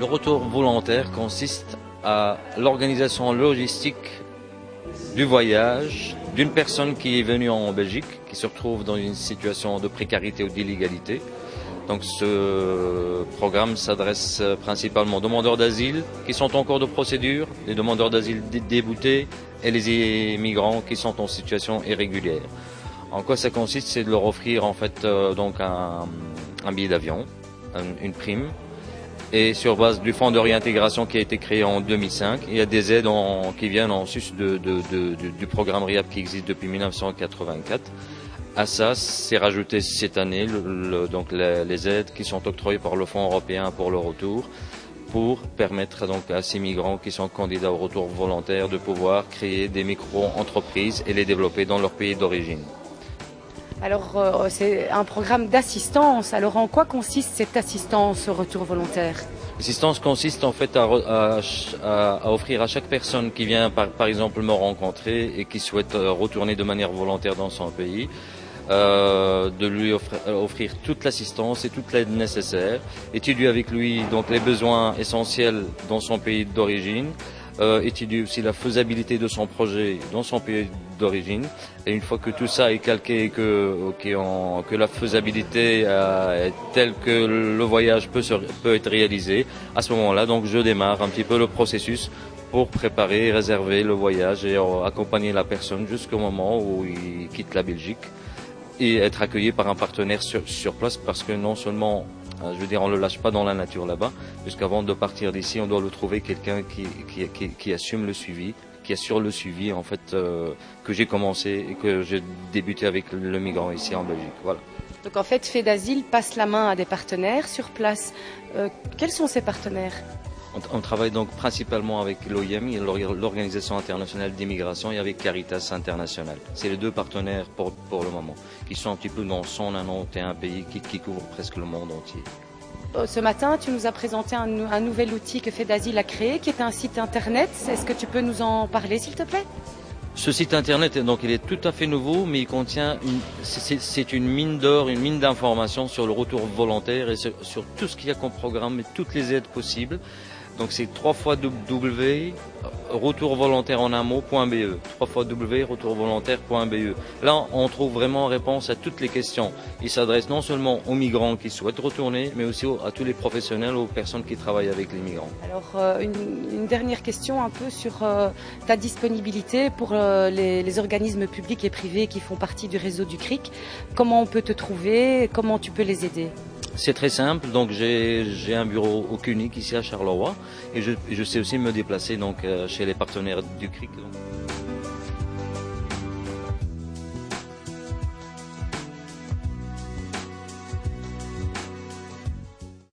Le retour volontaire consiste à l'organisation logistique du voyage d'une personne qui est venue en Belgique, qui se retrouve dans une situation de précarité ou d'illégalité. Donc ce programme s'adresse principalement aux demandeurs d'asile qui sont en cours de procédure, les demandeurs d'asile déboutés et les migrants qui sont en situation irrégulière. En quoi ça consiste? C'est de leur offrir en fait donc un billet d'avion, une prime. Et sur base du fonds de réintégration qui a été créé en 2005, il y a des aides qui viennent en sus du programme RIAP qui existe depuis 1984. À ça, c'est rajouté cette année donc les aides qui sont octroyées par le Fonds européen pour le retour, pour permettre donc à ces migrants qui sont candidats au retour volontaire de pouvoir créer des micro-entreprises et les développer dans leur pays d'origine. Alors, c'est un programme d'assistance. Alors, en quoi consiste cette assistance au retour volontaire? L'assistance consiste en fait à offrir à chaque personne qui vient par exemple me rencontrer et qui souhaite retourner de manière volontaire dans son pays, de lui offrir toute l'assistance et toute l'aide nécessaire, étudier avec lui donc les besoins essentiels dans son pays d'origine, étudier aussi la faisabilité de son projet dans son pays d'origine. Et une fois que tout ça est calqué et que la faisabilité est telle que le voyage peut être réalisé, à ce moment-là, donc je démarre un petit peu le processus pour préparer et réserver le voyage et accompagner la personne jusqu'au moment où il quitte la Belgique et être accueilli par un partenaire sur place, parce que non seulement je veux dire, on ne le lâche pas dans la nature là-bas, puisqu'avant de partir d'ici, on doit le trouver quelqu'un qui assume le suivi, qui assure le suivi en fait que j'ai commencé et que j'ai débuté avec le migrant ici en Belgique. Voilà. Donc en fait, Fait d'Asile passe la main à des partenaires sur place. Quels sont ces partenaires? On travaille donc principalement avec l'OIM, l'Organisation internationale d'immigration, et avec Caritas International. C'est les deux partenaires pour le moment, qui sont un petit peu dans 191 pays qui couvrent presque le monde entier. Ce matin, tu nous as présenté un nouvel outil que Fait d'Asile a créé, qui est un site internet. Est-ce que tu peux nous en parler, s'il te plaît? Ce site internet, donc, il est tout à fait nouveau, mais il contient c'est une mine d'or, une mine d'informations sur le retour volontaire et sur tout ce qu'il y a comme programme et toutes les aides possibles. Donc c'est www.retourvolontaire.be, www.retourvolontaire.be. Là, on trouve vraiment réponse à toutes les questions. Il s'adresse non seulement aux migrants qui souhaitent retourner, mais aussi à tous les professionnels, aux personnes qui travaillent avec les migrants. Alors, une dernière question un peu sur ta disponibilité pour les organismes publics et privés qui font partie du réseau du CRIC. Comment on peut te trouver? Comment tu peux les aider? C'est très simple, donc j'ai un bureau au CUNIC ici à Charleroi et je sais aussi me déplacer donc chez les partenaires du CRIC.